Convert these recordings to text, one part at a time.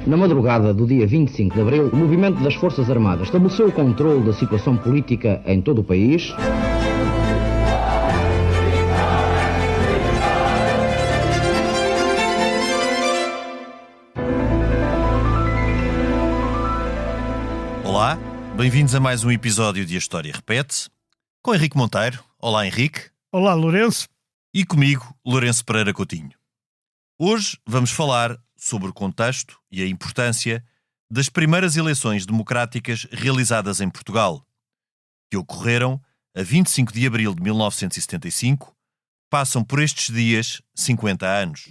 Na madrugada do dia 25 de abril, o movimento das Forças Armadas estabeleceu o controle da situação política em todo o país. Olá, bem-vindos a mais um episódio de A História Repete-se, com Henrique Monteiro. Olá, Henrique. Olá, Lourenço. E comigo, Lourenço Pereira Coutinho. Hoje vamos falar sobre o contexto e a importância das primeiras eleições democráticas realizadas em Portugal, que ocorreram a 25 de abril de 1975, passam por estes dias 50 anos.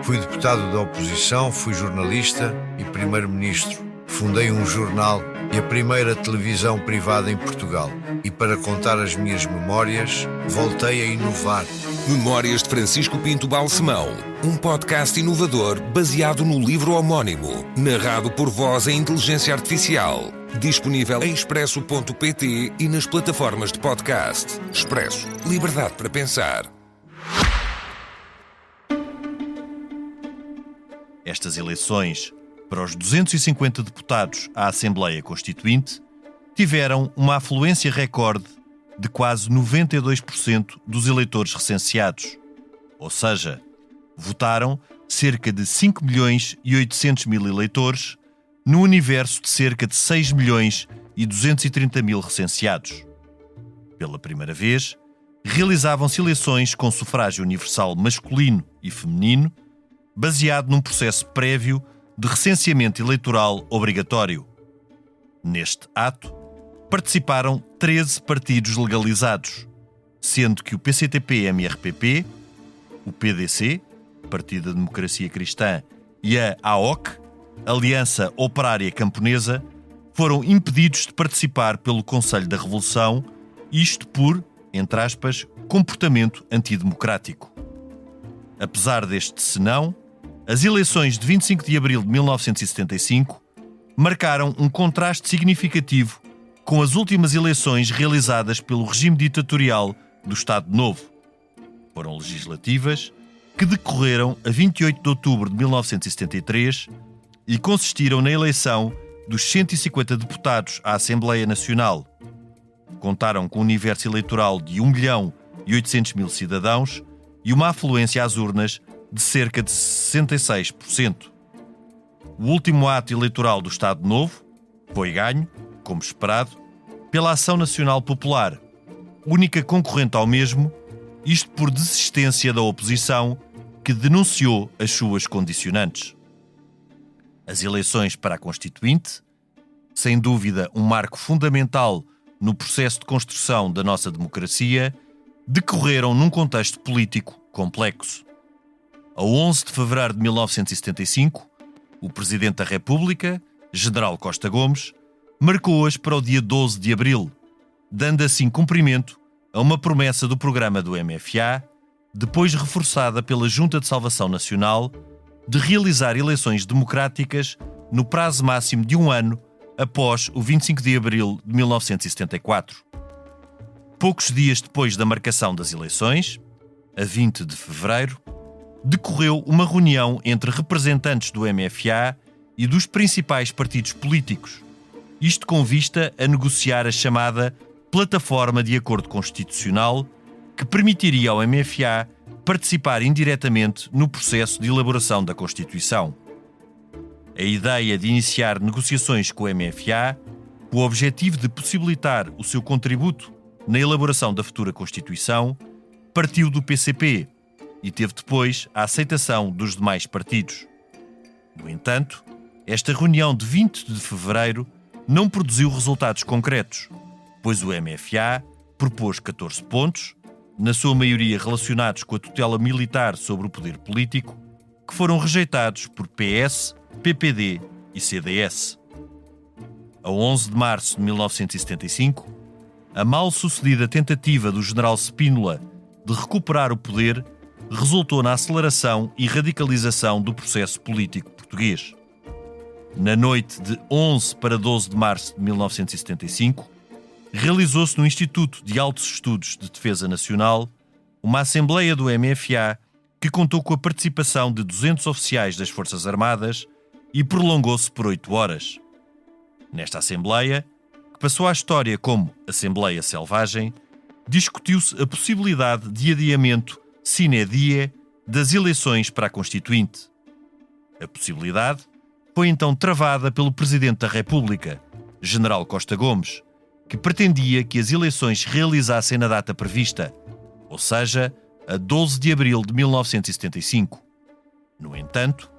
Fui deputado da oposição, fui jornalista e primeiro-ministro. Fundei um jornal e a primeira televisão privada em Portugal. E para contar as minhas memórias, voltei a inovar. Memórias de Francisco Pinto Balsemão, um podcast inovador baseado no livro homónimo, narrado por voz em inteligência artificial. Disponível em expresso.pt e nas plataformas de podcast. Expresso. Liberdade para pensar. Estas eleições para os 250 deputados à Assembleia Constituinte tiveram uma afluência recorde de quase 92% dos eleitores recenseados. Ou seja, votaram cerca de 5 milhões e 800 mil eleitores no universo de cerca de 6 milhões e 230 mil recenseados. Pela primeira vez, realizavam-se eleições com sufrágio universal masculino e feminino, baseado num processo prévio de recenseamento eleitoral obrigatório. Neste ato, participaram 13 partidos legalizados, sendo que o PCTP-MRPP, o PDC, Partido da Democracia Cristã, e a AOC, Aliança Operária Camponesa, foram impedidos de participar pelo Conselho da Revolução, isto por, entre aspas, comportamento antidemocrático. Apesar deste senão, as eleições de 25 de abril de 1975 marcaram um contraste significativo com as últimas eleições realizadas pelo regime ditatorial do Estado Novo. Foram legislativas que decorreram a 28 de outubro de 1973 e consistiram na eleição dos 150 deputados à Assembleia Nacional. Contaram com um universo eleitoral de 1 milhão e 800 mil cidadãos e uma afluência às urnas de cerca de 66%. O último ato eleitoral do Estado Novo foi ganho, como esperado, pela Ação Nacional Popular, única concorrente ao mesmo, isto por desistência da oposição, que denunciou as suas condicionantes. As eleições para a Constituinte, sem dúvida um marco fundamental no processo de construção da nossa democracia, decorreram num contexto político complexo. A 11 de fevereiro de 1975, o Presidente da República, General Costa Gomes, marcou-as para o dia 12 de abril, dando assim cumprimento a uma promessa do programa do MFA, depois reforçada pela Junta de Salvação Nacional, de realizar eleições democráticas no prazo máximo de um ano após o 25 de abril de 1974. Poucos dias depois da marcação das eleições, a 20 de fevereiro, decorreu uma reunião entre representantes do MFA e dos principais partidos políticos, isto com vista a negociar a chamada Plataforma de Acordo Constitucional, que permitiria ao MFA participar indiretamente no processo de elaboração da Constituição. A ideia de iniciar negociações com o MFA, com o objetivo de possibilitar o seu contributo na elaboração da futura Constituição, partiu do PCP e teve depois a aceitação dos demais partidos. No entanto, esta reunião de 20 de fevereiro não produziu resultados concretos, pois o MFA propôs 14 pontos, na sua maioria relacionados com a tutela militar sobre o poder político, que foram rejeitados por PS, PPD e CDS. A 11 de março de 1975, a mal-sucedida tentativa do general Spínola de recuperar o poder resultou na aceleração e radicalização do processo político português. Na noite de 11 para 12 de março de 1975, realizou-se no Instituto de Altos Estudos de Defesa Nacional uma assembleia do MFA que contou com a participação de 200 oficiais das Forças Armadas e prolongou-se por 8 horas. Nesta Assembleia, que passou à história como Assembleia Selvagem, discutiu-se a possibilidade de adiamento sine die das eleições para a Constituinte. A possibilidade foi então travada pelo Presidente da República, General Costa Gomes, que pretendia que as eleições se realizassem na data prevista, ou seja, a 12 de abril de 1975. No entanto,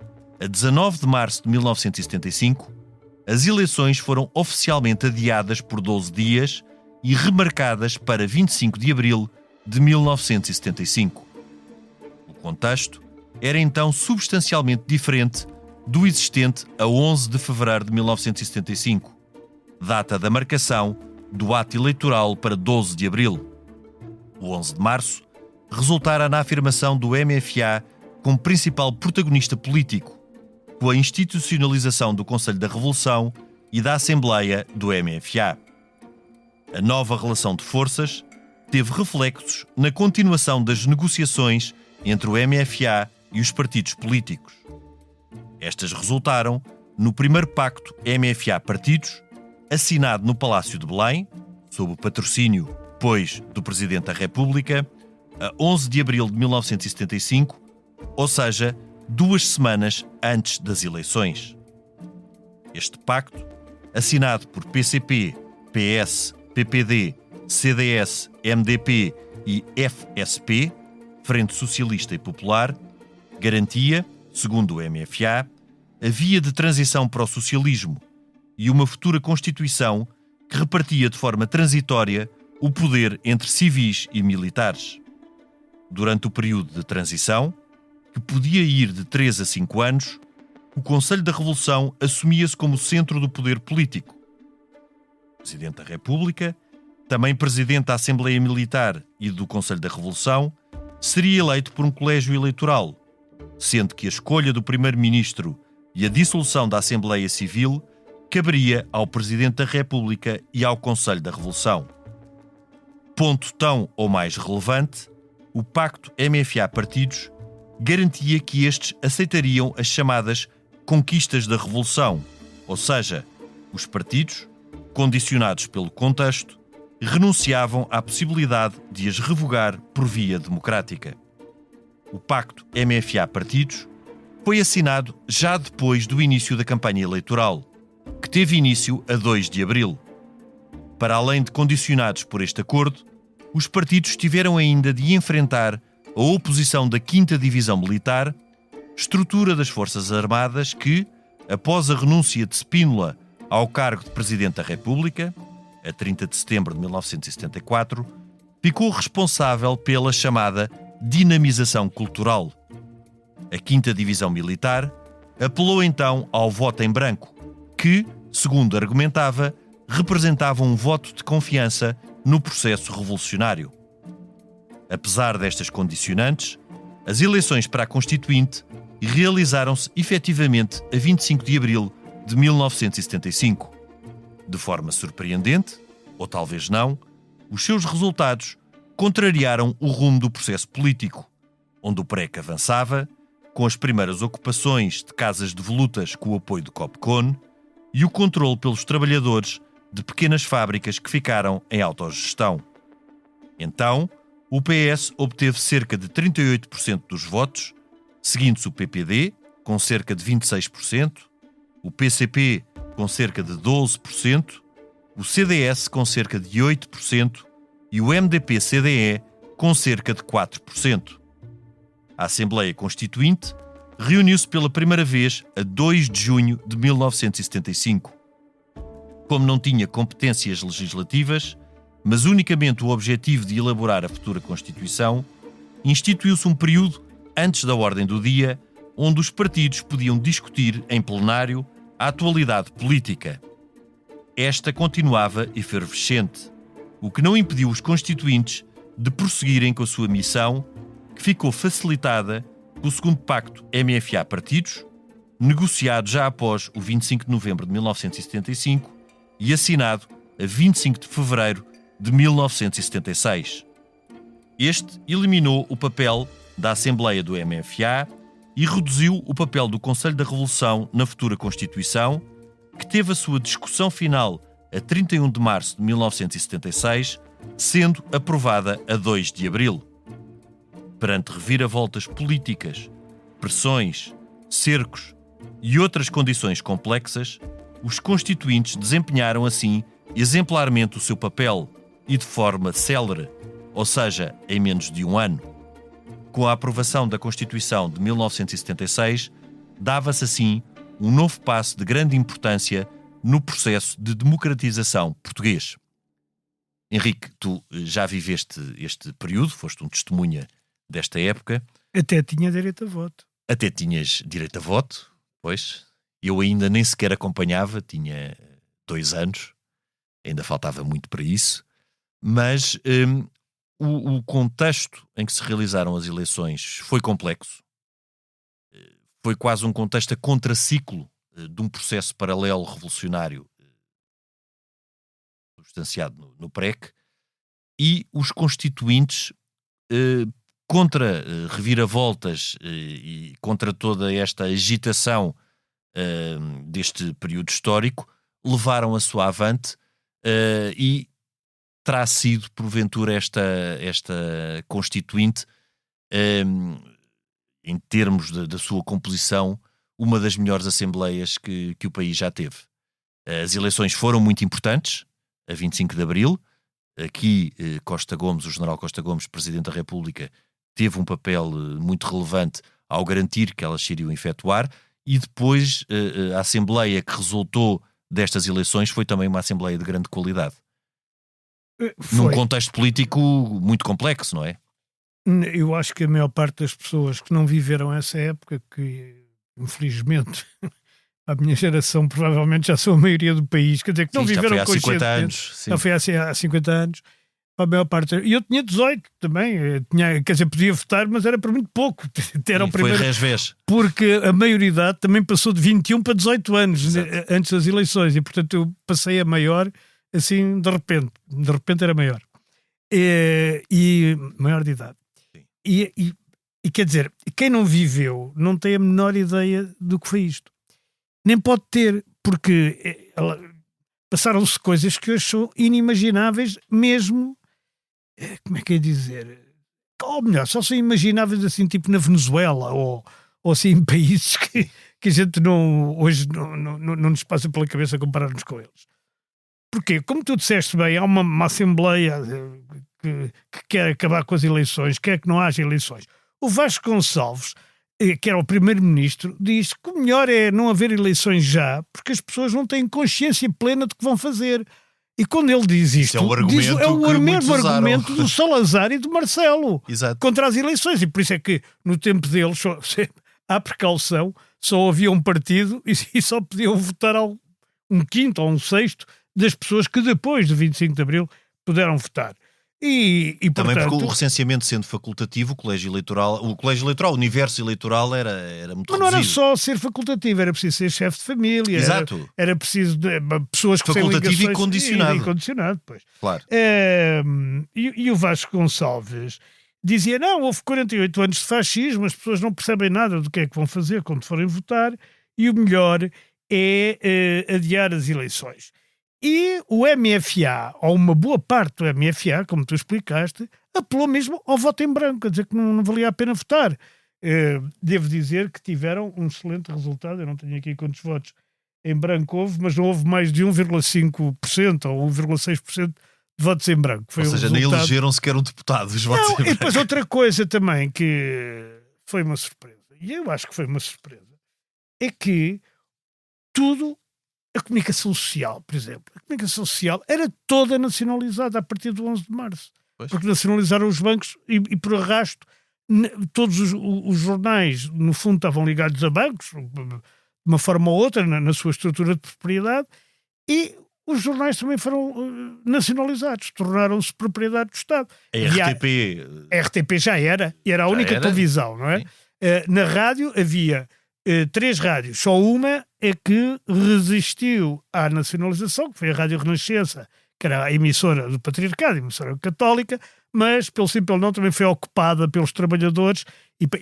a 19 de março de 1975, as eleições foram oficialmente adiadas por 12 dias e remarcadas para 25 de abril de 1975. O contexto era então substancialmente diferente do existente a 11 de fevereiro de 1975, data da marcação do ato eleitoral para 12 de abril. O 11 de março resultara na afirmação do MFA como principal protagonista político, com a institucionalização do Conselho da Revolução e da Assembleia do MFA. A nova relação de forças teve reflexos na continuação das negociações entre o MFA e os partidos políticos. Estas resultaram no primeiro pacto MFA-Partidos, assinado no Palácio de Belém, sob o patrocínio, pois, do Presidente da República, a 11 de abril de 1975, ou seja, 2 semanas antes das eleições. Este pacto, assinado por PCP, PS, PPD, CDS, MDP e FSP, Frente Socialista e Popular, garantia, segundo o MFA, a via de transição para o socialismo e uma futura Constituição que repartia de forma transitória o poder entre civis e militares. Durante o período de transição, que podia ir de 3 a 5 anos, o Conselho da Revolução assumia-se como centro do poder político. O Presidente da República, também Presidente da Assembleia Militar e do Conselho da Revolução, seria eleito por um colégio eleitoral, sendo que a escolha do Primeiro-Ministro e a dissolução da Assembleia Civil caberia ao Presidente da República e ao Conselho da Revolução. Ponto tão ou mais relevante, o Pacto MFA-Partidos garantia que estes aceitariam as chamadas conquistas da Revolução, ou seja, os partidos, condicionados pelo contexto, renunciavam à possibilidade de as revogar por via democrática. O Pacto MFA-Partidos foi assinado já depois do início da campanha eleitoral, que teve início a 2 de abril. Para além de condicionados por este acordo, os partidos tiveram ainda de enfrentar a oposição da 5ª Divisão Militar, estrutura das Forças Armadas que, após a renúncia de Spínola ao cargo de Presidente da República, a 30 de setembro de 1974, ficou responsável pela chamada dinamização cultural. A 5ª Divisão Militar apelou então ao voto em branco, que, segundo argumentava, representava um voto de confiança no processo revolucionário. Apesar destas condicionantes, as eleições para a Constituinte realizaram-se efetivamente a 25 de abril de 1975. De forma surpreendente, ou talvez não, os seus resultados contrariaram o rumo do processo político, onde o PREC avançava, com as primeiras ocupações de casas de volutas com o apoio do Copcon e o controle pelos trabalhadores de pequenas fábricas que ficaram em autogestão. Então, o PS obteve cerca de 38% dos votos, seguindo-se o PPD, com cerca de 26%, o PCP, com cerca de 12%, o CDS, com cerca de 8%, e o MDP-CDE, com cerca de 4%. A Assembleia Constituinte reuniu-se pela primeira vez a 2 de junho de 1975. Como não tinha competências legislativas, mas unicamente o objetivo de elaborar a futura Constituição, instituiu-se um período antes da ordem do dia, onde os partidos podiam discutir em plenário a atualidade política. Esta continuava efervescente, o que não impediu os constituintes de prosseguirem com a sua missão, que ficou facilitada com o segundo Pacto MFA-Partidos, negociado já após o 25 de novembro de 1975 e assinado a 25 de fevereiro de 1976. Este eliminou o papel da Assembleia do MFA e reduziu o papel do Conselho da Revolução na futura Constituição, que teve a sua discussão final a 31 de março de 1976, sendo aprovada a 2 de abril. Perante reviravoltas políticas, pressões, cercos e outras condições complexas, os constituintes desempenharam assim exemplarmente o seu papel e de forma célere, ou seja, em menos de um ano. Com a aprovação da Constituição de 1976, dava-se assim um novo passo de grande importância no processo de democratização português. Henrique, tu já viveste este período, foste um testemunha desta época. Até tinha direito a voto. Até tinhas direito a voto, pois. Eu ainda nem sequer acompanhava, tinha 2 anos, ainda faltava muito para isso. Mas o contexto em que se realizaram as eleições foi complexo. Foi quase um contexto a contraciclo de um processo paralelo revolucionário substanciado no PREC, e os constituintes, contra reviravoltas e contra toda esta agitação deste período histórico, levaram a sua avante e terá sido, porventura, esta constituinte, em termos da sua composição, uma das melhores assembleias que o país já teve. As eleições foram muito importantes, a 25 de abril. Aqui, Costa Gomes, o general Costa Gomes, Presidente da República, teve um papel muito relevante ao garantir que elas se iriam efetuar, e depois a Assembleia que resultou destas eleições foi também uma Assembleia de grande qualidade. Num contexto político muito complexo, não é? Eu acho que a maior parte das pessoas que não viveram essa época, que infelizmente a minha geração provavelmente já são a maioria do país, quer dizer, que não viveram já foi há 50 anos. Já foi há 50 anos. A maior parte. E eu tinha 18 também, quer dizer, podia votar, mas era por muito pouco. Era o primeiro, foi resvés. Porque a maioridade também passou de 21 para 18 anos. Exato. Antes das eleições, e portanto eu passei a maior, assim, de repente era maior. E maior de idade. E quer dizer, quem não viveu não tem a menor ideia do que foi isto. Nem pode ter, porque passaram-se coisas que hoje são inimagináveis, mesmo, como é que é dizer, ou melhor, só são imagináveis assim, tipo na Venezuela, ou assim em países que a gente hoje não nos passa pela cabeça comparar-nos com eles. Porquê? Como tu disseste bem, há uma Assembleia que quer acabar com as eleições, quer que não haja eleições. O Vasco Gonçalves, que era o primeiro-ministro, diz que o melhor é não haver eleições já, porque as pessoas não têm consciência plena de que vão fazer. E quando ele diz isto, é o mesmo argumento do Salazar e do Marcelo. Exato. Contra as eleições. E por isso é que no tempo deles, à precaução, só havia um partido e só podiam votar um quinto ou um sexto das pessoas que depois do 25 de Abril puderam votar. E também portanto, porque o recenseamento sendo facultativo, o colégio eleitoral, o universo eleitoral era muito mas não reduzido. era só ser facultativo, era preciso ser chefe de família. Exato. Era preciso pessoas que têm ligações. Facultativo e condicionado. E condicionado, pois. Claro. E o Vasco Gonçalves dizia, não, houve 48 anos de fascismo, as pessoas não percebem nada do que é que vão fazer quando forem votar, e o melhor é adiar as eleições. E o MFA, ou uma boa parte do MFA, como tu explicaste, apelou mesmo ao voto em branco, a dizer que não valia a pena votar. Devo dizer que tiveram um excelente resultado, eu não tenho aqui quantos votos em branco houve, mas não houve mais de 1,5% ou 1,6% de votos em branco. Foi, ou seja, nem elegeram sequer um deputado os votos em branco. E depois outra coisa também que foi uma surpresa, e eu acho que foi uma surpresa, é que a comunicação social, por exemplo, a comunicação social era toda nacionalizada a partir do 11 de março. Pois. Porque nacionalizaram os bancos e por arrasto, todos os jornais, no fundo, estavam ligados a bancos, de uma forma ou outra, na sua estrutura de propriedade, e os jornais também foram nacionalizados, tornaram-se propriedade do Estado. A RTP já era, e era a única televisão, não é? Na rádio havia 3 rádios, só uma é que resistiu à nacionalização, que foi a Rádio Renascença, que era a emissora do Patriarcado, a emissora católica, mas pelo sim pelo não também foi ocupada pelos trabalhadores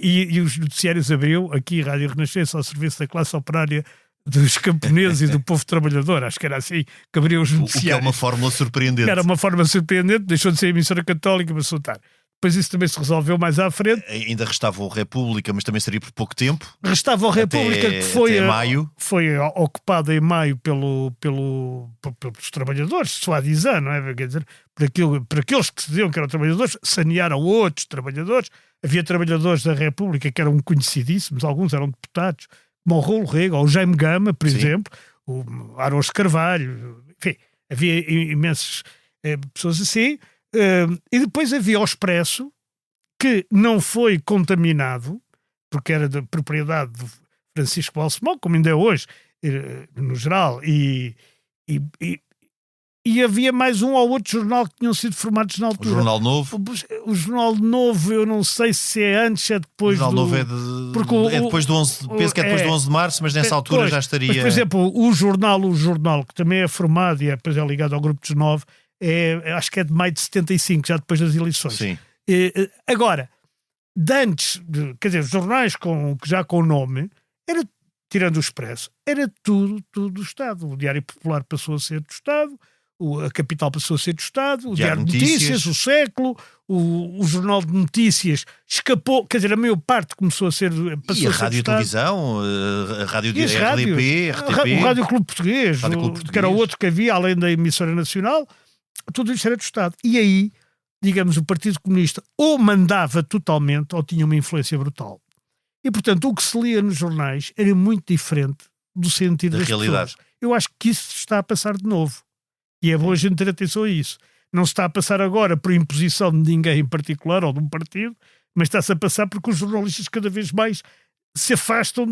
e os noticiários abriu aqui Rádio Renascença ao serviço da classe operária dos camponeses e do povo trabalhador, acho que era assim que abriu os noticiários. O que é uma fórmula surpreendente. Era uma forma surpreendente, deixou de ser emissora católica para soltar. Depois isso também se resolveu mais à frente. Ainda restava o República, mas também seria por pouco tempo. Restava o República, que foi maio. Foi ocupada em maio pelos trabalhadores, soi-disant, não é? Quer dizer, por aqueles que se diziam que eram trabalhadores, sanearam outros trabalhadores. Havia trabalhadores da República que eram conhecidíssimos, alguns eram deputados, como o Raul Rego, ou o Jaime Gama, por exemplo, o Aros Carvalho, enfim, havia imensas pessoas assim. E depois havia o Expresso, que não foi contaminado, porque era da propriedade de Francisco Balsemão, como ainda é hoje, no geral, e havia mais um ou outro jornal que tinham sido formados na altura. O Jornal Novo? O Jornal Novo, eu não sei se é antes, é depois do... O Jornal Novo é depois do 11, penso que é depois do 11 de março, mas nessa altura já estaria... Mas, por exemplo, o jornal, que também é formado e depois é ligado ao Grupo dos 9, acho que é de maio de 75, já depois das eleições. Sim. Agora, de antes, quer dizer, os jornais já com o nome, tirando o Expresso, era tudo do Estado. O Diário Popular passou a ser do Estado, a Capital passou a ser do Estado, o Diário de Notícias, o Século, o Jornal de Notícias escapou, quer dizer, a maior parte começou a ser... E a Rádio e Televisão, a Rádio de RDP, o Rádio Clube Português, que era o outro que havia, além da emissora nacional, tudo isto era do Estado. E aí, digamos, o Partido Comunista ou mandava totalmente ou tinha uma influência brutal. E, portanto, o que se lia nos jornais era muito diferente do sentido das realidade. Pessoas. Eu acho que isso está a passar de novo. E é bom a gente ter atenção a isso. Não se está a passar agora por imposição de ninguém em particular ou de um partido, mas está-se a passar porque os jornalistas cada vez mais se afastam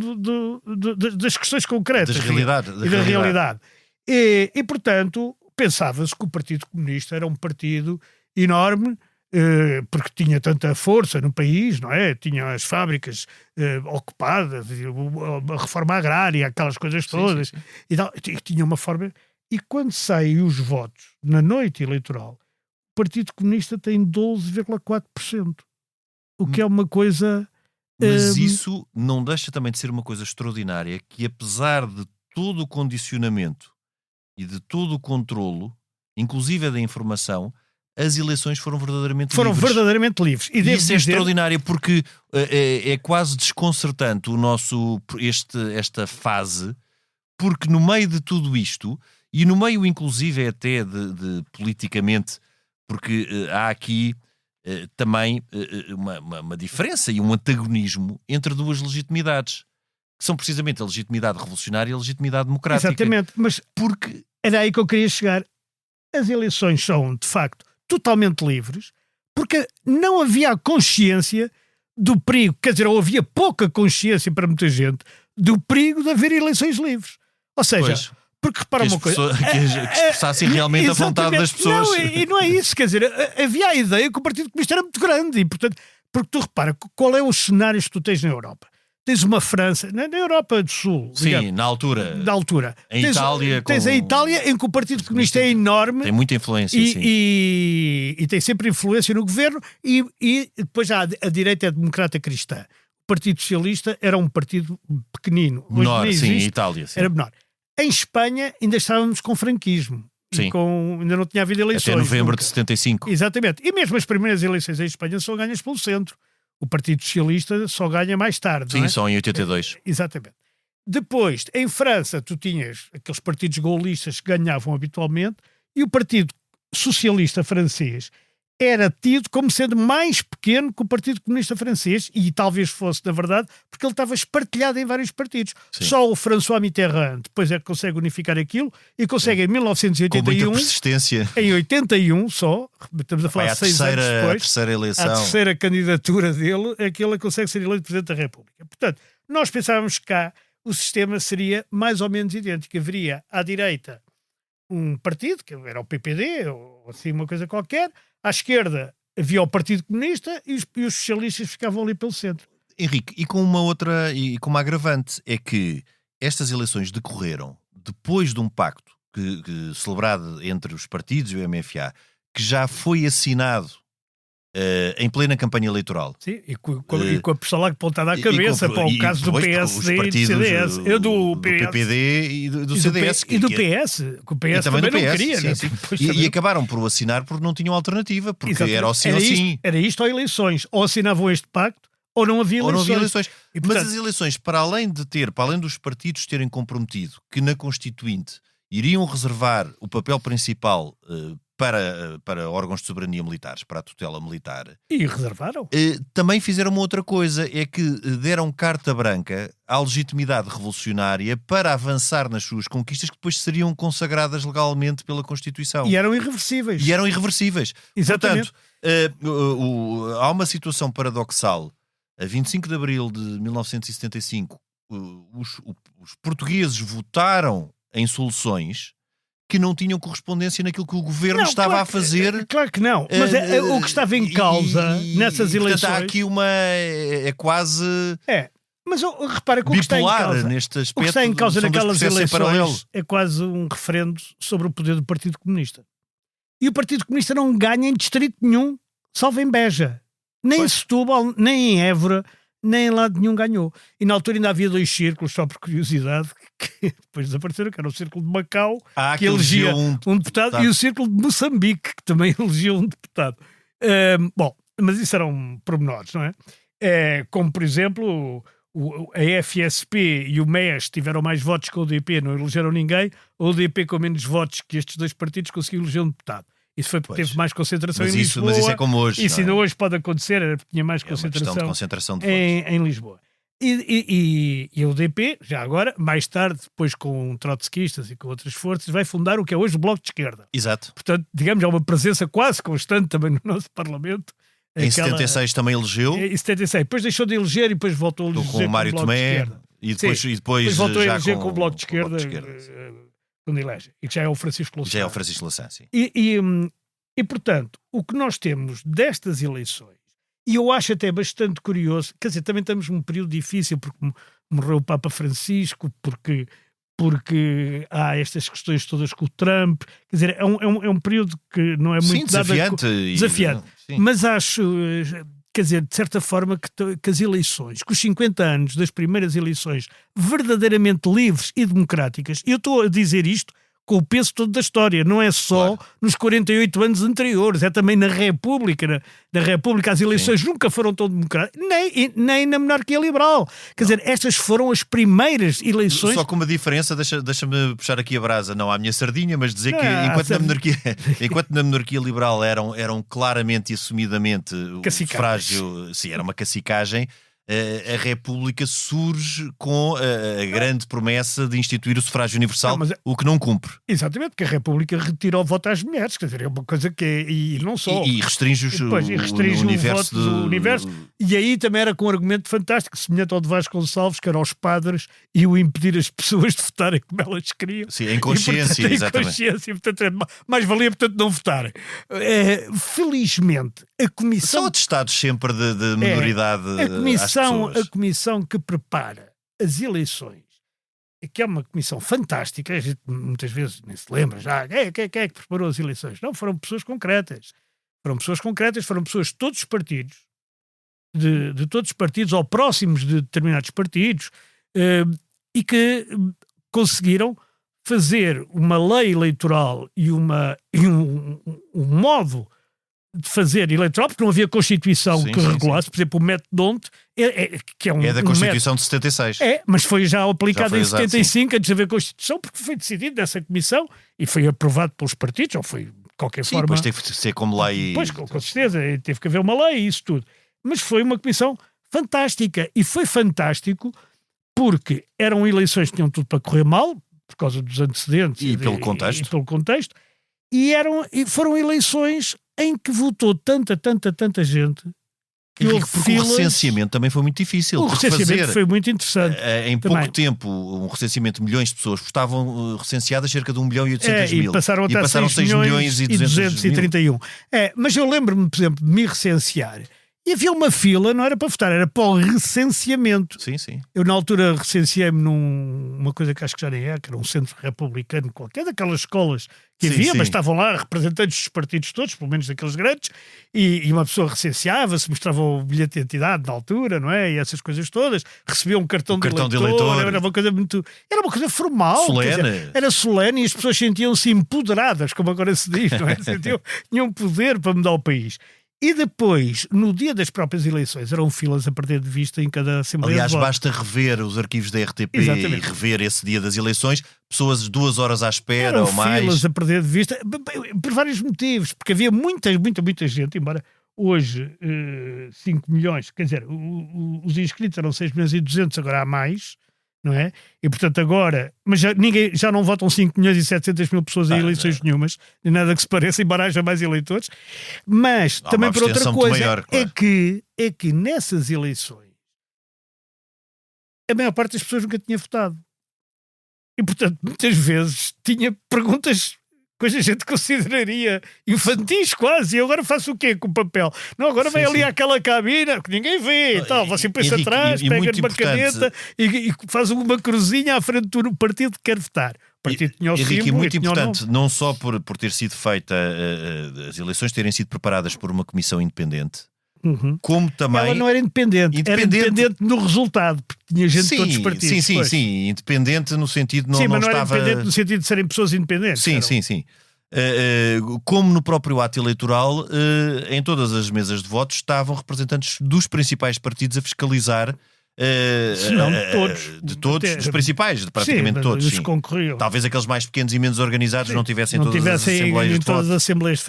das questões concretas. Da realidade. E, portanto, pensava-se que o Partido Comunista era um partido enorme, porque tinha tanta força no país, não é? Tinha as fábricas ocupadas, a reforma agrária, aquelas coisas todas. Sim. E tinha uma forma... E quando saem os votos na noite eleitoral, o Partido Comunista tem 12,4%. O que é uma coisa... Mas isso não deixa também de ser uma coisa extraordinária, que apesar de todo o condicionamento e de todo o controlo, inclusive da informação, as eleições foram verdadeiramente livres. E isso é extraordinário, porque é quase desconcertante esta fase, porque no meio de tudo isto, e no meio inclusive até de politicamente, porque há aqui também uma diferença e um antagonismo entre duas legitimidades, que são precisamente a legitimidade revolucionária e a legitimidade democrática. Exatamente, mas porque era aí que eu queria chegar. As eleições são, de facto, totalmente livres, porque não havia a consciência do perigo, quer dizer, ou havia pouca consciência para muita gente do perigo de haver eleições livres. Ou seja, porque repara uma coisa... Que expressassem realmente a vontade das pessoas. Não, e não é isso, quer dizer, havia a ideia que o Partido Comunista era muito grande, e portanto, porque tu repara, qual é os cenários que tu tens na Europa? Tens uma França, na Europa do Sul. Sim, digamos, na altura. Itália. Tens a Itália, em que o Partido Comunista é enorme. Tem muita influência, e tem sempre influência no governo. E depois há a direita democrata cristã. O Partido Socialista era um partido pequenino. Menor, sim, em Itália. Sim. Era menor. Em Espanha ainda estávamos com franquismo. Sim. Ainda não tinha havido eleições. Até novembro de 75. Exatamente. E mesmo as primeiras eleições em Espanha são ganhas pelo centro. O Partido Socialista só ganha mais tarde. Sim, não é? só em 82. Exatamente. Depois, em França, tu tinhas aqueles partidos gaullistas que ganhavam habitualmente, e o Partido Socialista francês era tido como sendo mais pequeno que o Partido Comunista francês, e talvez fosse, na verdade, porque ele estava espartilhado em vários partidos. Sim. Só o François Mitterrand depois é que consegue unificar aquilo, e consegue em 1981... Com muita persistência. Em 81 só, estamos a falar de 6 anos depois, a terceira eleição. a terceira candidatura dele, é que ele consegue ser eleito Presidente da República. Portanto, nós pensávamos que cá o sistema seria mais ou menos idêntico. Haveria à direita um partido, que era o PPD, ou assim uma coisa qualquer. À esquerda havia o Partido Comunista e os socialistas ficavam ali pelo centro. Henrique, e com uma outra, e com uma agravante, é que estas eleições decorreram depois de um pacto que celebrado entre os partidos e o MFA, que já foi assinado em plena campanha eleitoral. Sim, e com a pistola apontada à cabeça, para o caso do PSD e do CDS. Do PPD e do CDS. E do PS, que o PS também não queria. Sim, e acabaram por o assinar porque não tinham alternativa, porque exatamente. Era o sim ou sim. Era isto ou eleições. Ou assinavam este pacto, ou não havia eleições. E, portanto, mas as eleições, para além dos partidos terem comprometido que na Constituinte iriam reservar o papel principal para órgãos de soberania militares, para a tutela militar. E reservaram. Também fizeram uma outra coisa, é que deram carta branca à legitimidade revolucionária para avançar nas suas conquistas que depois seriam consagradas legalmente pela Constituição. E eram irreversíveis. Exatamente. Portanto, há uma situação paradoxal. A 25 de abril de 1975, os portugueses votaram em soluções que não tinham correspondência naquilo que o governo estava a fazer. Claro que não, mas o que estava em causa nessas eleições... Portanto, há aqui é quase... Mas repara que o que está em causa, neste aspecto, o que está em causa naquelas eleições é quase um referendo sobre o poder do Partido Comunista. E o Partido Comunista não ganha em distrito nenhum, salvo em Beja. Nem em Setúbal, nem em Évora, nem em lado nenhum ganhou. E na altura ainda havia 2 círculos, só por curiosidade, que depois desapareceram, que era o Círculo de Macau, que elegia um deputado, e o Círculo de Moçambique, que também elegia um deputado. Bom, mas isso eram pormenores, não é? Como, por exemplo, a FSP e o MES tiveram mais votos que a UDP, não elegeram ninguém. A UDP, com menos votos que estes 2 partidos, conseguiu eleger um deputado. Isso foi porque teve mais concentração em Lisboa. Mas isso é como hoje. Isso ainda hoje pode acontecer, era porque tinha mais concentração de em Lisboa. E a UDP, já agora, mais tarde, depois com trotskistas e com outras forças, vai fundar o que é hoje o Bloco de Esquerda. Exato. Portanto, digamos, há uma presença quase constante também no nosso Parlamento. Em 76 também elegeu. Em 76. Depois deixou de eleger e depois voltou a eleger com o Mário Tomé. E depois voltou já a eleger com o Bloco de Esquerda. Quando elege, e que já é o Francisco Louçã. Já é o Francisco Louçã, sim. E, portanto, o que nós temos destas eleições, e eu acho até bastante curioso, quer dizer, também estamos num período difícil, porque morreu o Papa Francisco, porque há estas questões todas com o Trump, quer dizer, é um período que não é muito desafiante. Mas acho... Quer dizer, de certa forma, que as eleições, que os 50 anos das primeiras eleições verdadeiramente livres e democráticas, e eu estou a dizer isto com o peso todo da história, não é só nos 48 anos anteriores, é também na República. Na República as eleições nunca foram tão democráticas, nem na monarquia liberal. Quer dizer, estas foram as primeiras eleições... Só com uma diferença, deixa-me puxar aqui a brasa, não à minha sardinha, mas dizer que enquanto na monarquia liberal eram claramente e assumidamente o sufrágio, sim, era uma cacicagem, a República surge com a grande promessa de instituir o sufrágio universal, o que não cumpre. Exatamente, porque a República retira o voto às mulheres, quer dizer, é uma coisa que e não só. E restringe o universo do universo. E aí também era com um argumento fantástico, semelhante ao de Vasconcelos, que era aos padres e o impedir as pessoas de votarem como elas queriam. Sim, em consciência, exatamente. Portanto, mais valia, portanto, não votarem. Felizmente, a Comissão... São atestados sempre de minoridade a comissão que prepara as eleições, que é uma comissão fantástica, a gente muitas vezes nem se lembra já, quem é que preparou as eleições? Não, foram pessoas concretas. Foram pessoas de todos os partidos, de todos os partidos, ou próximos de determinados partidos, e que conseguiram fazer uma lei eleitoral e um modo de fazer eleitoral, porque não havia Constituição que regulasse, por exemplo, o método D'Hondt, que é um... É da Constituição de 76. Mas foi já aplicado em 75, antes de haver Constituição, porque foi decidido nessa comissão e foi aprovado pelos partidos, ou foi de qualquer forma... Depois teve que ser como lei... Pois, com certeza, teve que haver uma lei e isso tudo. Mas foi uma comissão fantástica, e foi fantástico porque eram eleições que tinham tudo para correr mal, por causa dos antecedentes e pelo contexto, e foram eleições em que votou tanta gente que houve filas. O recenseamento também foi muito difícil. O recenseamento foi muito interessante. Em pouco tempo, um recenseamento de milhões de pessoas, estavam recenseadas cerca de 1.800.000. E passaram a estar 6 milhões e 231. Mas eu lembro-me, por exemplo, de me recensear E havia uma fila, não era para votar, era para o recenseamento. Sim, sim. Eu, na altura, recenseei-me numa coisa que acho que já nem é, que era um centro republicano qualquer, daquelas escolas que Sim, havia, sim. mas estavam lá representantes dos partidos todos, pelo menos daqueles grandes, e uma pessoa recenseava-se, mostrava o bilhete de identidade na altura, não é? E essas coisas todas, recebia um cartão, de eleitor, era uma coisa muito... Era uma coisa formal. Solene. Quer dizer, era solene e as pessoas sentiam-se empoderadas, como agora se diz, não é? Tinham poder para mudar o país. E depois, no dia das próprias eleições, eram filas a perder de vista em cada Assembleia Aliás, de voto. basta rever os arquivos da RTP Exatamente. e rever esse dia das eleições, pessoas 2 horas à espera Eram ou mais. filas a perder de vista, por vários motivos, porque havia muita gente, embora hoje 5 milhões, quer dizer, os inscritos eram 6 milhões e 200, agora há mais, não é? E portanto agora, mas já não votam 5 milhões e 700 mil pessoas em eleições nenhumas, nem nada que se pareça, embora haja mais eleitores, mas Há também uma por outra abstenção coisa, muito maior, claro. é que nessas eleições a maior parte das pessoas nunca tinha votado. E portanto, muitas vezes tinha perguntas, coisas que a gente consideraria infantis quase, e agora faço o quê com o papel? Não, agora vai ali àquela cabina que ninguém vê e tal, você pensa Henrique, atrás, e pega muito numa importante- caneta e faz uma cruzinha à frente do partido que quer votar. O partido tinha o Henrique, símbolo muito e tinha o nome. importante, não só por ter sido feita, as eleições terem sido preparadas por uma comissão independente, Uhum. como também... Ela não era independente, era independente no resultado, porque tinha gente de todos os partidos. Sim, independente no sentido de Sim, mas não estava... era independente no sentido de serem pessoas independentes. Sim, eram- sim. Como no próprio ato eleitoral, em todas as mesas de votos estavam representantes dos principais partidos a fiscalizar. Se não de todos. De todos, Até- dos principais, de praticamente Sim, todos. os Sim. concorriam. Talvez aqueles mais pequenos e menos organizados não tivessem todas as assembleias em de todas voto. as assembleias.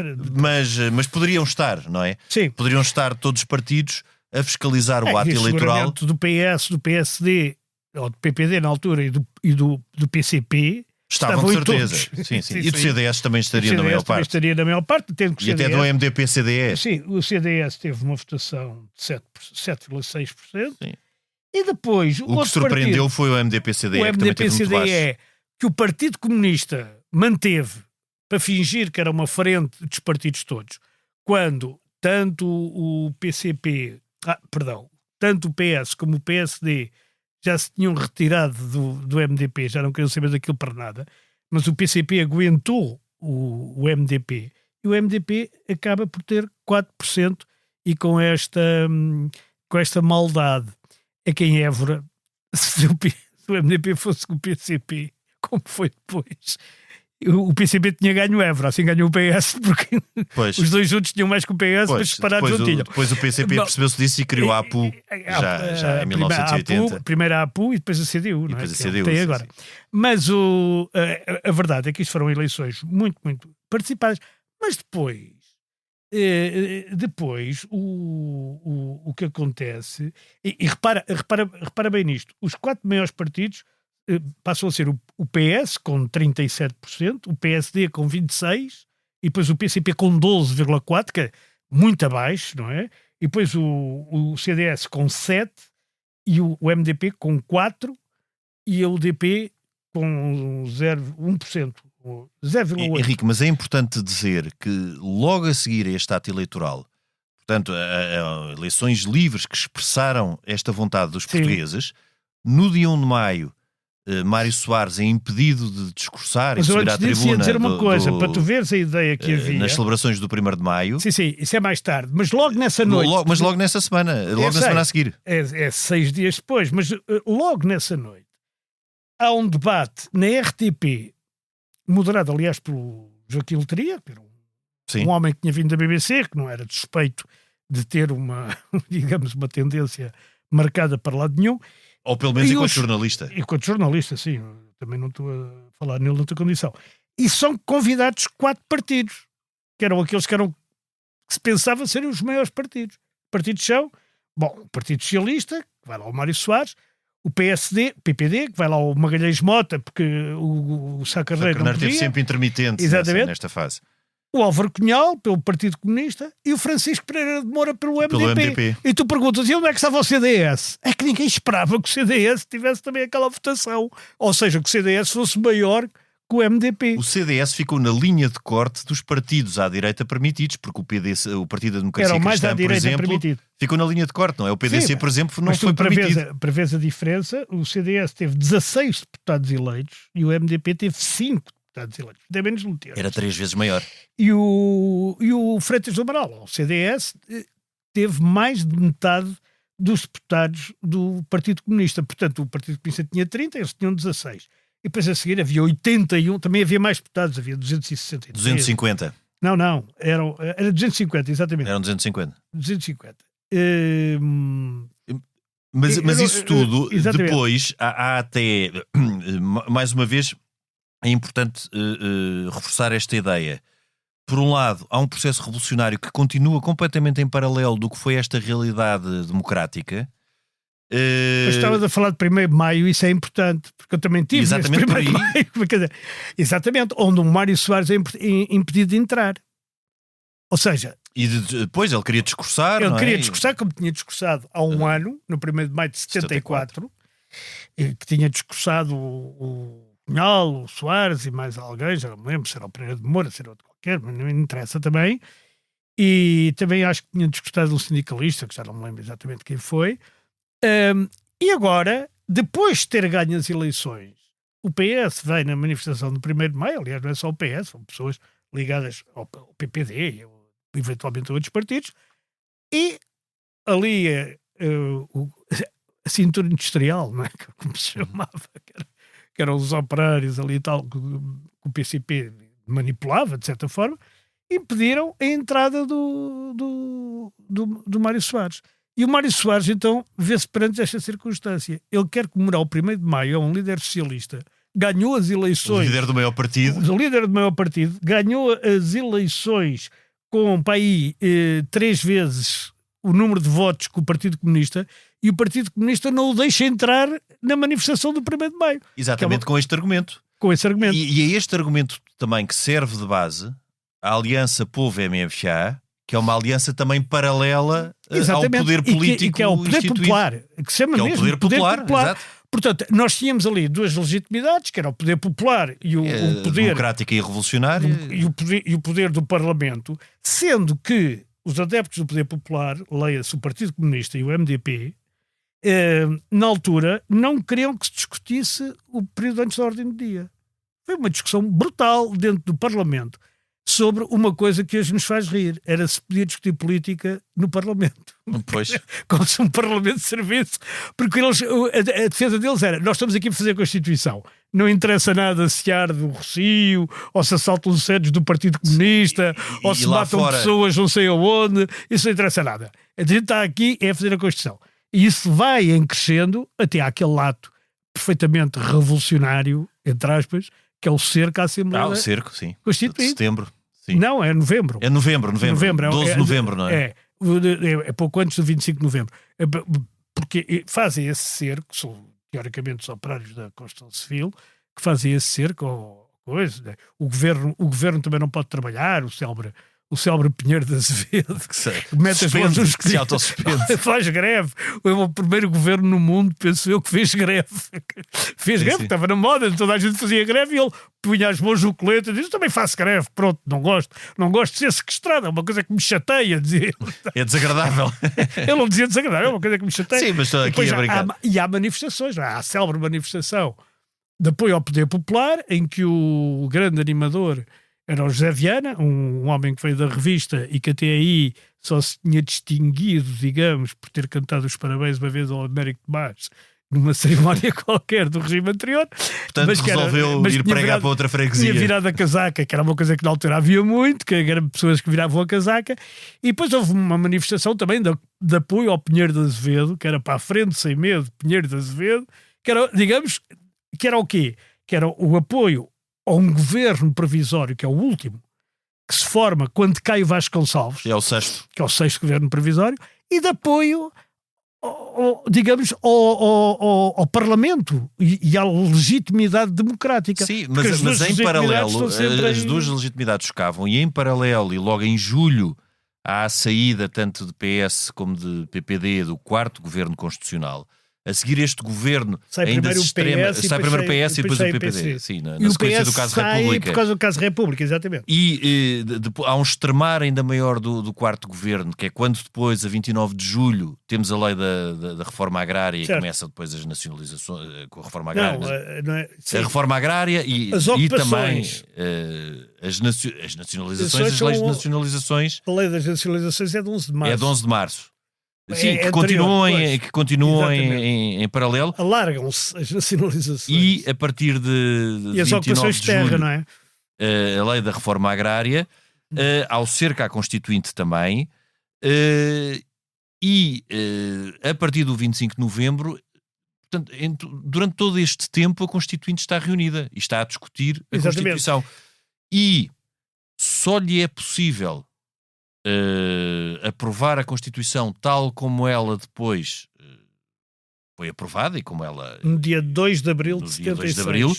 Mas poderiam estar, não é? Sim. Poderiam estar todos os partidos a fiscalizar o ato E eleitoral. seguramente do PS, do PSD, ou do PPD na altura e do PCP. Estavam de em certeza. todos. Sim. E do CDS também estaria O na maior CDS também parte. estaria na maior parte, tendo que o E até CDS, do MDP-CDS. Sim, o CDS teve uma votação de 7,6%. Sim. E depois, O que surpreendeu foi o MDP-CDE, que também teve muito baixo. MDP-CDE, que o Partido Comunista manteve para fingir que era uma frente dos partidos todos, quando tanto o PCP, tanto o PS como o PSD já se tinham retirado do MDP, já não queriam saber daquilo para nada, mas o PCP aguentou o MDP, e o MDP acaba por ter 4%, e com esta maldade é que em Évora, se o MDP fosse com o PCP, como foi depois, o PCP tinha ganho Évora, assim ganhou o PS, porque Pois. os dois juntos tinham mais que o PS, mas separados não tinham. Depois o PCP Não. percebeu-se disso e criou a APU, já em 1980. Primeiro a APU e depois a CDU, não é? depois a Que é o que CDU, tem sim, agora. sim. Mas a verdade é que isto foram eleições muito, muito participadas. Mas depois o que acontece, e repara bem nisto, os 4 maiores partidos passam a ser o PS com 37%, o PSD com 26%, e depois o PCP com 12,4%, que é muito abaixo, não é? E depois o CDS com 7%, e o MDP com 4%, e a UDP com 1%. 0,8%. Henrique, mas é importante dizer que logo a seguir a este ato eleitoral, portanto, a eleições livres que expressaram esta vontade dos portugueses, no dia 1 de maio, Mário Soares é impedido de discursar e Mas eu subir à antes disso tribuna ia dizer uma coisa, para tu veres a ideia que havia. nas celebrações do 1º de maio. Sim, isso é mais tarde, mas logo nessa noite. Mas logo nessa semana, logo na semana a seguir. É 6 dias depois, mas logo nessa noite há um debate na RTP, moderado, aliás, pelo Joaquim Letria, que era um homem que tinha vindo da BBC, que não era suspeito de ter digamos, uma tendência marcada para lado nenhum. Ou pelo menos enquanto jornalista. Enquanto jornalista, sim. Também não estou a falar nele noutra condição. E são convidados 4 partidos, que eram aqueles que se pensava serem os maiores partidos. Partidos são, o Partido Socialista, que vai lá o Mário Soares, o PSD, PPD, que vai lá o Magalhães Mota, porque o Sá Carneiro não esteve sempre intermitente nesta fase. O Álvaro Cunhal, pelo Partido Comunista, e o Francisco Pereira de Moura pelo MDP. E tu perguntas, e onde é que estava o CDS? É que ninguém esperava que o CDS tivesse também aquela votação. Ou seja, que o CDS fosse maior com o MDP. O CDS ficou na linha de corte dos partidos à direita permitidos, porque o Partido da Democracia Era o mais Cristã, à por direita exemplo, permitido. ficou na linha de corte, não é? O PDC, Sim, por exemplo, não mas foi permitido. Para ver a diferença, o CDS teve 16 deputados eleitos e o MDP teve 5 deputados eleitos. Tem menos de um terço. Era 3 vezes maior. E o Freitas do Amaral, o CDS, teve mais de metade dos deputados do Partido Comunista. Portanto, o Partido Comunista tinha 30, eles tinham 16. E depois a seguir havia 81, também havia mais deputados, havia 263. 250. Não, era 250, exatamente. Eram 250. 250. Mas isso tudo, exatamente. depois, há até, mais uma vez, é importante reforçar esta ideia. Por um lado, há um processo revolucionário que continua completamente em paralelo do que foi esta realidade democrática. Mas estavas a falar de 1º de Maio, isso é importante, porque eu também tive exatamente esse 1º de Maio, quer dizer, exatamente, onde o Mário Soares é impedido de entrar. Ou seja... E depois ele queria discursar, Ele não queria é? discursar, como tinha discursado há um ano, no 1º de Maio de 74, que tinha discursado o Cunhal, o Soares e mais alguém, já não me lembro se era o Pereira de Moura, se era outro qualquer, mas não me interessa também. E também acho que tinha discursado um sindicalista, que já não me lembro exatamente quem foi. E agora, depois de ter ganho as eleições, o PS vem na manifestação do 1º de Maio, aliás não é só o PS, são pessoas ligadas ao PPD, eventualmente a outros partidos, e ali a cintura industrial, não é? Como se chamava, que eram os operários ali e tal, que o PCP manipulava, de certa forma, impediram a entrada do Mário Soares. E o Mário Soares, então, vê-se perante esta circunstância. Ele quer comemorar o 1º de Maio, é um líder socialista, ganhou as eleições... O líder do maior partido. O líder do maior partido ganhou as eleições com, para aí, 3 vezes o número de votos que o Partido Comunista, e o Partido Comunista não o deixa entrar na manifestação do 1º de Maio. Exatamente, com este argumento. Com esse argumento. E é este argumento também que serve de base à Aliança Povo-MFA, que é uma aliança também paralela ao poder político que é o poder instituído. popular, que se chama que é o mesmo poder popular. Exato. Portanto, nós tínhamos ali 2 legitimidades, que era o poder popular e o poder democrático e revolucionário, e o poder do Parlamento, sendo que os adeptos do poder popular, leia-se o Partido Comunista e o MDP, na altura não queriam que se discutisse o período antes da ordem do dia. Foi uma discussão brutal dentro do Parlamento sobre uma coisa que hoje nos faz rir. Era se podia discutir política no Parlamento. Pois. Como se um Parlamento servisse. Porque eles, a defesa deles era: nós estamos aqui a fazer a Constituição. Não interessa nada se arde o Rocio, ou se assaltam os sedes do Partido Comunista, ou se matam pessoas não sei aonde. Isso não interessa nada. A gente está aqui a fazer a Constituição. E isso vai em crescendo até àquele ato perfeitamente revolucionário, entre aspas, que é o cerco à Assembleia. O cerco, sim. Constituinte. De setembro. Sim. Não, é novembro. É novembro. 12 de novembro, não é? É pouco antes do 25 de novembro. Porque fazem esse cerco, são teoricamente os operários da construção civil, que fazem esse cerco, ou coisa, né? O governo também não pode trabalhar, o célebre Pinheiro de Azevedo, que mete as mãos nos faz greve. É o primeiro governo no mundo, penso eu, que fez greve. Fez greve, estava na moda, toda a gente fazia greve e ele punha as mãos no colete e disse: também faço greve, pronto, não gosto de ser sequestrado, é uma coisa que me chateia, dizia. É desagradável. Ele não dizia desagradável, é uma coisa que me chateia. Sim, mas estou aqui a brincar. E há manifestações, há a célebre manifestação de apoio ao poder popular, em que o grande animador era o José Viana, um homem que veio da revista e que até aí só se tinha distinguido, digamos, por ter cantado os parabéns uma vez ao Américo Tomás numa cerimónia qualquer do regime anterior. Portanto, mas resolveu ir pregar para outra freguesia. Tinha virado a casaca, que era uma coisa que na altura havia muito, que eram pessoas que viravam a casaca. E depois houve uma manifestação também de apoio ao Pinheiro de Azevedo, que era para a frente, sem medo, Pinheiro de Azevedo, que era, digamos, que era o quê? Que era o apoio a um governo provisório, que é o último, que se forma quando cai o Vasconcelos, é o sexto, que é o sexto governo provisório, e de apoio, digamos, ao Parlamento e à legitimidade democrática. Sim, mas em paralelo, as duas legitimidades chocavam, e em paralelo, e logo em julho, há a saída tanto de PS como de PPD do quarto governo constitucional. a seguir este governo sai ainda primeiro o extrema, PS, sai primeiro o PS e depois o PPD. PPD. Sim, na E o sequência PS do caso sai República. por causa do caso República, exatamente. E há um extremar ainda maior do quarto governo, que é quando depois, a 29 de julho, temos a lei da reforma agrária Certo. e começa depois as nacionalizações, com a reforma agrária. Não é, sim. A reforma agrária e As também ocupações. as nacionalizações, as leis de nacionalizações, A lei das nacionalizações é de 11 de março. é de 11 de março. Sim, É que anterior, continuam Exatamente. em paralelo. Alargam-se as nacionalizações. E a partir de E as 29 ocupações de de terra, julho, não é? a lei da reforma agrária, ao cerco à Constituinte também, a partir do 25 de novembro, portanto, durante todo este tempo a Constituinte está reunida e está a discutir a Exatamente. Constituição. E só lhe é possível aprovar a Constituição tal como ela depois foi aprovada e como ela... No dia 2 de abril No de dia 2 76. de abril,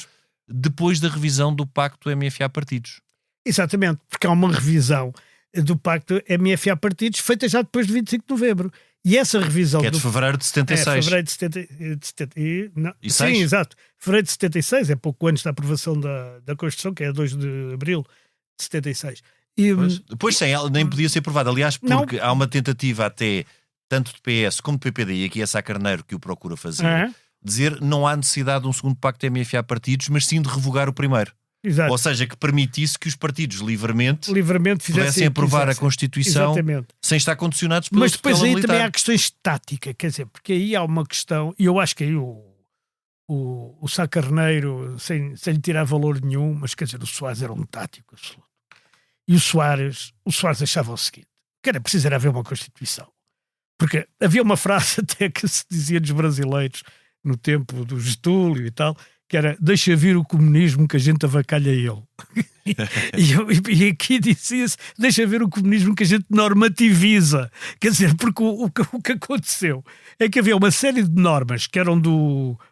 depois da revisão do Pacto MFA-Partidos. Exatamente, porque há uma revisão do Pacto MFA Partidos feita já depois de 25 de novembro. E essa revisão... Que é de fevereiro de 76. fevereiro de 70 não, E sim, 6? exato. Fevereiro de 76, é pouco antes da aprovação da Constituição, que é 2 de abril de 76. E, Pois sem ela nem podia ser aprovada. Aliás, porque há uma tentativa até, tanto de PS como de PPD, e aqui é Sá Carneiro que o procura fazer, dizer não há necessidade de um segundo pacto MFA-Partidos, mas sim de revogar o primeiro. exato. Ou seja, que permitisse que os partidos livremente Livremente pudessem aprovar a Constituição Exatamente. sem estar condicionados pela Mas depois tutela aí militar. também há questões de tática, quer dizer, porque aí há uma questão, e eu acho que aí o Sá Carneiro, sem lhe tirar valor nenhum, mas quer dizer, o Soares era um tático absoluto. E o Soares achava o seguinte, que era preciso haver uma Constituição. Porque havia uma frase até que se dizia dos brasileiros no tempo do Getúlio e tal, que era, deixa vir o comunismo que a gente avacalha ele. e aqui dizia-se, deixa ver o comunismo que a gente normativiza. Quer dizer, porque o que aconteceu é que havia uma série de normas que eram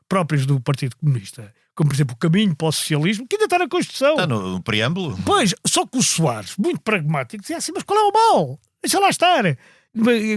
próprias do Partido Comunista, como por exemplo o caminho para o socialismo, que ainda está na Constituição. Está no preâmbulo. Pois, só que o Soares, muito pragmático, dizia assim, mas qual é o mal? Deixa lá estar.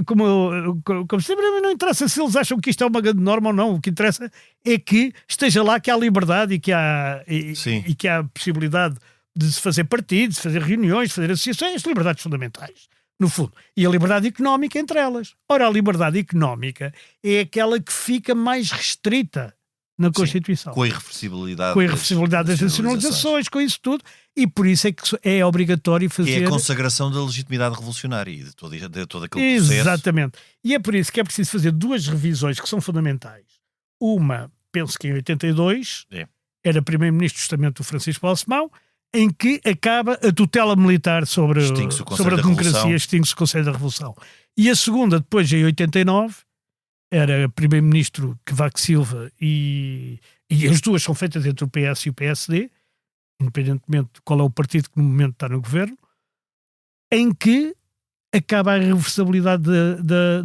Como sempre, não interessa se eles acham que isto é uma grande norma ou não. O que interessa é que esteja lá, que há liberdade e que há possibilidade de se fazer partidos, de fazer reuniões, de fazer associações, liberdades fundamentais, no fundo. E a liberdade económica entre elas. Ora, a liberdade económica é aquela que fica mais restrita na Constituição. Com a irreversibilidade. Com a irreversibilidade das nacionalizações, com isso tudo. E por isso é que é obrigatório fazer... Que é a consagração da legitimidade revolucionária e de todo aquele processo. Exatamente. E é por isso que é preciso fazer duas revisões que são fundamentais. Uma, penso que em 82, era primeiro-ministro justamente o Francisco Balsemão, em que acaba a tutela militar sobre a democracia, extingue-se o Conselho da Revolução. E a segunda, depois em 89, era primeiro-ministro Cavaco Silva e as duas são feitas entre o PS e o PSD, independentemente de qual é o partido que no momento está no governo, em que acaba a irreversibilidade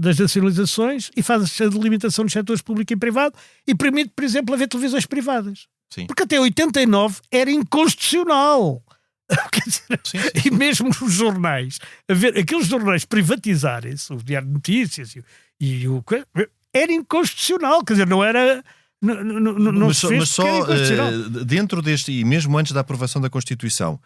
das nacionalizações e faz a delimitação dos setores público e privado e permite, por exemplo, haver televisões privadas. Sim. Porque até 89 era inconstitucional. Quer dizer, sim. E mesmo os jornais, aqueles jornais privatizarem-se, o Diário de Notícias era inconstitucional, quer dizer, não era... Mas só dentro deste, e mesmo antes da aprovação da Constituição,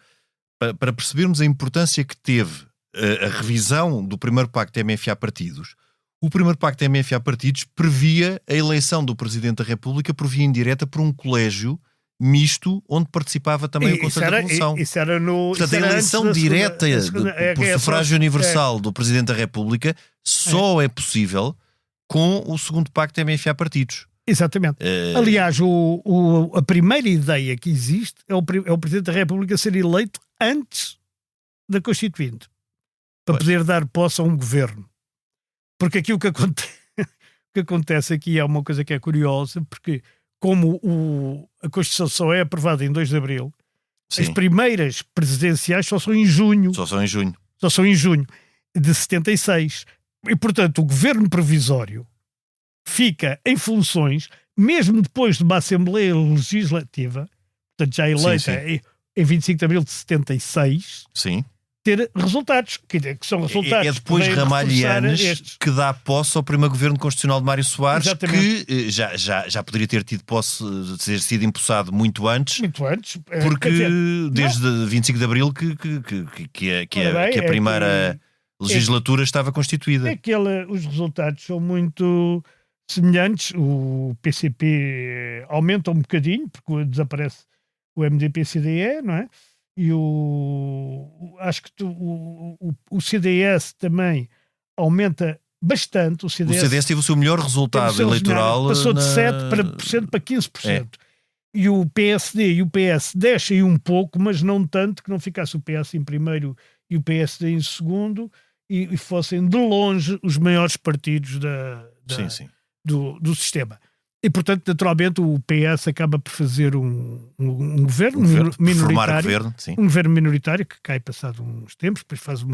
para percebermos a importância que teve a revisão do primeiro Pacto MFA-Partidos, o primeiro Pacto MFA-Partidos previa a eleição do Presidente da República por via indireta por um colégio misto onde participava também o Conselho da Revolução. Portanto, a eleição direta por sufrágio universal do Presidente da República só é possível com o segundo Pacto MFA-Partidos. Exatamente. Aliás, a primeira ideia que existe é o Presidente da República ser eleito antes da Constituinte, para poder dar posse a um governo. Porque aqui o que acontece aqui é uma coisa que é curiosa, porque como a Constituição só é aprovada em 2 de Abril, Sim. As primeiras presidenciais só são em junho. Só são em junho de 76. E, portanto, o governo provisório fica em funções, mesmo depois de uma Assembleia Legislativa, portanto já eleita em 25 de Abril de 76, Sim. ter resultados, que são resultados. É depois que Ramalhianes que dá posse ao primeiro governo constitucional de Mário Soares, Exatamente. que já poderia ter tido posse, ter sido empossado muito antes, porque quer dizer, desde 25 de Abril que a primeira legislatura estava constituída. Os resultados são muito semelhantes. O PCP aumenta um bocadinho, porque desaparece o MDP-CDE, não é? E acho que o CDS também aumenta bastante. O CDS teve o seu melhor resultado eleitoral. Passou de 7% para 15%. E o PSD e o PS descem um pouco, mas não tanto, que não ficasse o PS em primeiro e o PSD em segundo, e fossem de longe os maiores partidos do sistema. E, portanto, naturalmente, o PS acaba por fazer um governo minoritário. Um governo minoritário que cai passado uns tempos, depois faz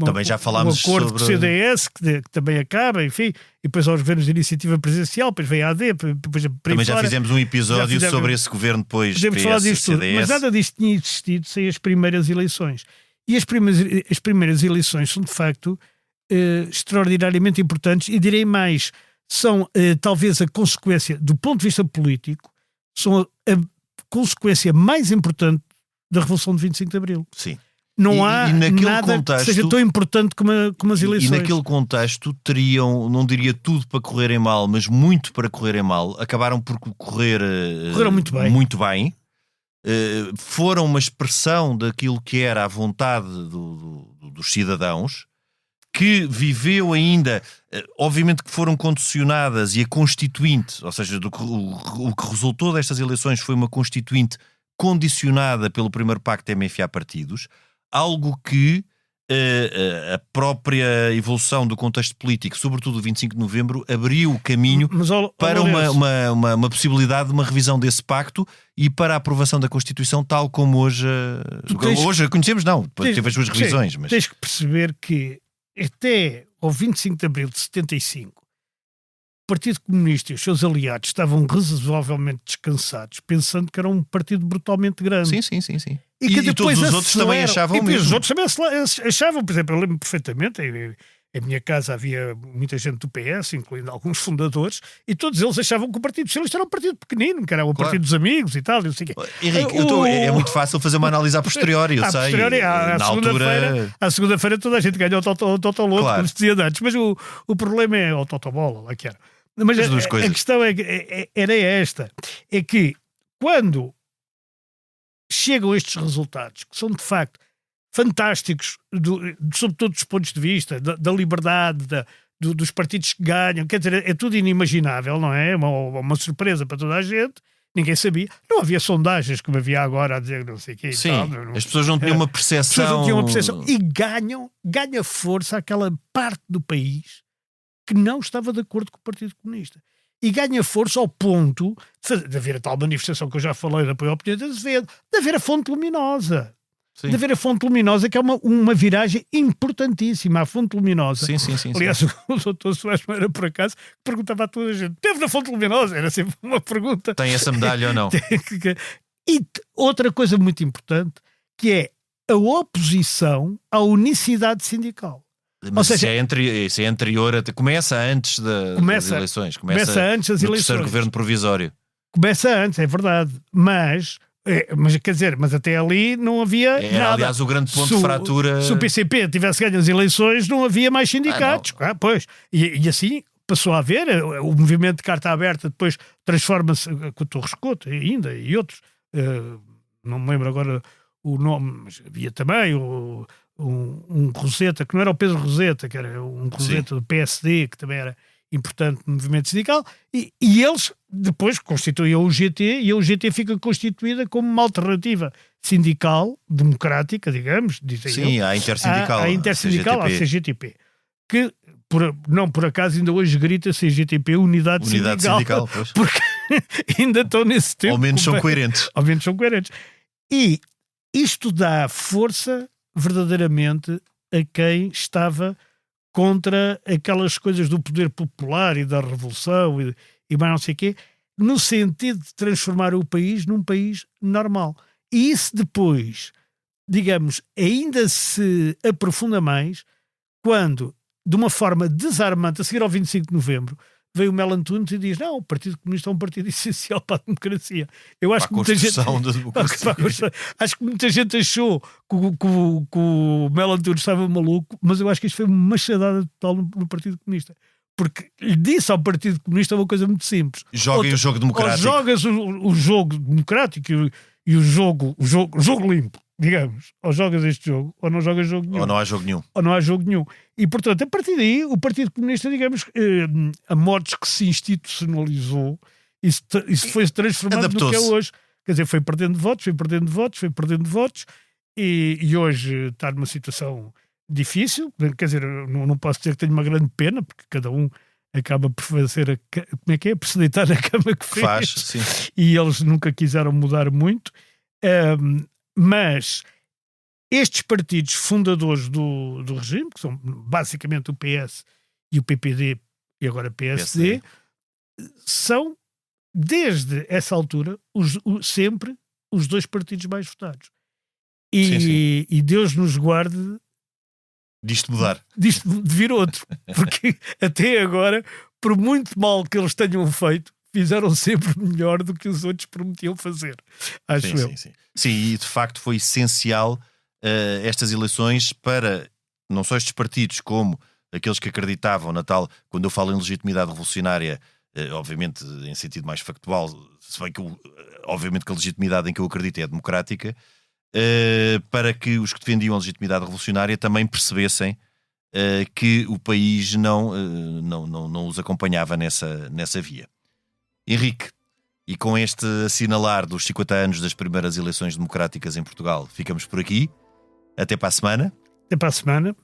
também já falámos um acordo sobre com o CDS, que também acaba, enfim, e depois aos governos de iniciativa presidencial, depois vem a AD, depois também já fizemos um episódio sobre esse governo, depois PS, CDS. Mas nada disto tinha existido sem as primeiras eleições. E as primeiras eleições são, de facto, extraordinariamente importantes, e direi mais, são talvez a consequência, do ponto de vista político, são a consequência mais importante da Revolução de 25 de Abril. Sim. Não há nada que seja tão importante como as eleições. E naquele contexto teriam, não diria tudo para correrem mal, mas muito para correrem mal. Acabaram por correram muito bem. Foram uma expressão daquilo que era a vontade dos cidadãos, que viveu ainda, obviamente que foram condicionadas, e a constituinte, ou seja, o que resultou destas eleições foi uma constituinte condicionada pelo primeiro pacto MFA-partidos, algo que a própria evolução do contexto político, sobretudo o 25 de novembro, abriu o caminho para uma possibilidade de uma revisão desse pacto e para a aprovação da Constituição tal como hoje a conhecemos, não, teve as suas revisões. Mas tens que perceber que até ao 25 de abril de 75, o Partido Comunista e os seus aliados estavam razoavelmente descansados, pensando que era um partido brutalmente grande. Sim. E que e todos os outros também achavam mesmo. Os outros também achavam, por exemplo, eu lembro perfeitamente, em minha casa havia muita gente do PS, incluindo alguns fundadores, e todos eles achavam que o Partido Socialista era um partido pequenino, que era o partido dos amigos e tal, e não sei o quê. Henrique, é muito fácil fazer uma análise a posteriori, eu sei. À segunda-feira toda a gente ganha o Totoloto, como se dizia antes, mas o problema é o Totobola, lá que era. Mas a questão era esta, é que quando chegam estes resultados, que são de facto fantásticos, sob todos os pontos de vista, da liberdade, dos partidos que ganham, quer dizer, é tudo inimaginável, não é? Uma surpresa para toda a gente, ninguém sabia, não havia sondagens como havia agora a dizer não sei o quê. Sim, as pessoas não tinham uma percepção. E ganha força aquela parte do país que não estava de acordo com o Partido Comunista. E ganha força ao ponto de haver a tal manifestação que eu já falei de apoio ao Pinheiro de Azevedo, de haver a Fonte Luminosa. Sim. De haver a Fonte Luminosa, que é uma viragem importantíssima, a Fonte Luminosa. Sim. Aliás, o doutor Soares Moreira, por acaso, perguntava a toda a gente: teve na Fonte Luminosa? Era sempre uma pergunta. Tem essa medalha ou não? E outra coisa muito importante, que é a oposição à unicidade sindical. Mas isso é anterior, começa antes das eleições. Começa antes das eleições. No terceiro governo provisório. Começa antes, é verdade. Mas quer dizer, mas até ali não havia nada. Aliás, o grande ponto de fratura. Se o PCP tivesse ganho as eleições, não havia mais sindicatos. Pois. E assim passou a haver. O movimento de carta aberta depois transforma-se com o Torres Couto ainda e outros. Não me lembro agora o nome, mas havia também um Roseta, que não era o Pedro Roseta, que era um Roseta do PSD, que também era importante no movimento sindical, e eles depois constituem a UGT, e a UGT fica constituída como uma alternativa sindical, democrática, digamos, dizem sim, eu, à intersindical, à CGTP, que não por acaso ainda hoje grita CGTP Unidade Sindical porque ainda estão nesse tempo. Ao menos são coerentes. E isto dá força verdadeiramente a quem estava contra aquelas coisas do poder popular e da revolução e mais não sei o quê, no sentido de transformar o país num país normal. E isso depois digamos, ainda se aprofunda mais quando, de uma forma desarmante, a seguir ao 25 de novembro, veio o Melo Antunes e diz: não, o Partido Comunista é um partido essencial para a democracia. Eu acho que muita gente, da democracia. acho que muita gente achou que o Melo Antunes estava maluco, mas eu acho que isto foi uma machadada total no Partido Comunista. Porque lhe disse ao Partido Comunista uma coisa muito simples: joguem o jogo democrático. Ou jogas o jogo democrático e o jogo limpo, digamos. Ou jogas este jogo, ou não jogas jogo nenhum. Ou não há jogo nenhum. Ou não há jogo nenhum. E, portanto, a partir daí, o Partido Comunista, digamos, a modos que se institucionalizou, isso foi-se transformando no que é hoje. Quer dizer, foi perdendo votos, e hoje está numa situação difícil. Quer dizer, não posso dizer que tenho uma grande pena, porque cada um acaba por fazer por se deitar na cama que fez. Faz, sim. E eles nunca quiseram mudar muito. Mas estes partidos fundadores do regime, que são basicamente o PS e o PPD e agora PSD, são, desde essa altura, sempre os dois partidos mais votados. E Deus nos guarde disto mudar. Disto de vir outro. Porque até agora, por muito mal que eles tenham feito, fizeram sempre melhor do que os outros prometiam fazer. Acho eu. Sim, e de facto foi essencial estas eleições para não só estes partidos, como aqueles que acreditavam na tal, quando eu falo em legitimidade revolucionária, obviamente em sentido mais factual, se bem que obviamente que a legitimidade em que eu acredito é democrática, para que os que defendiam a legitimidade revolucionária também percebessem que o país não os acompanhava nessa via. Henrique, e com este assinalar dos 50 anos das primeiras eleições democráticas em Portugal, ficamos por aqui. Até para a semana. Até para a semana.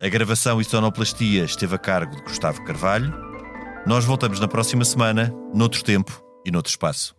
A gravação e sonoplastia esteve a cargo de Gustavo Carvalho. Nós voltamos na próxima semana, noutro tempo e noutro espaço.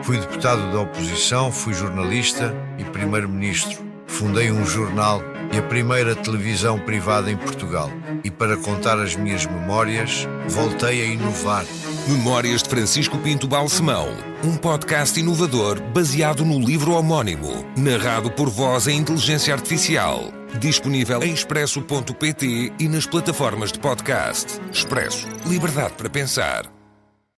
Fui deputado da oposição, fui jornalista e primeiro-ministro. Fundei um jornal e a primeira televisão privada em Portugal. E para contar as minhas memórias, voltei a inovar. Memórias de Francisco Pinto Balsemão, um podcast inovador baseado no livro homónimo, narrado por voz em inteligência artificial. Disponível em expresso.pt e nas plataformas de podcast. Expresso. Liberdade para pensar.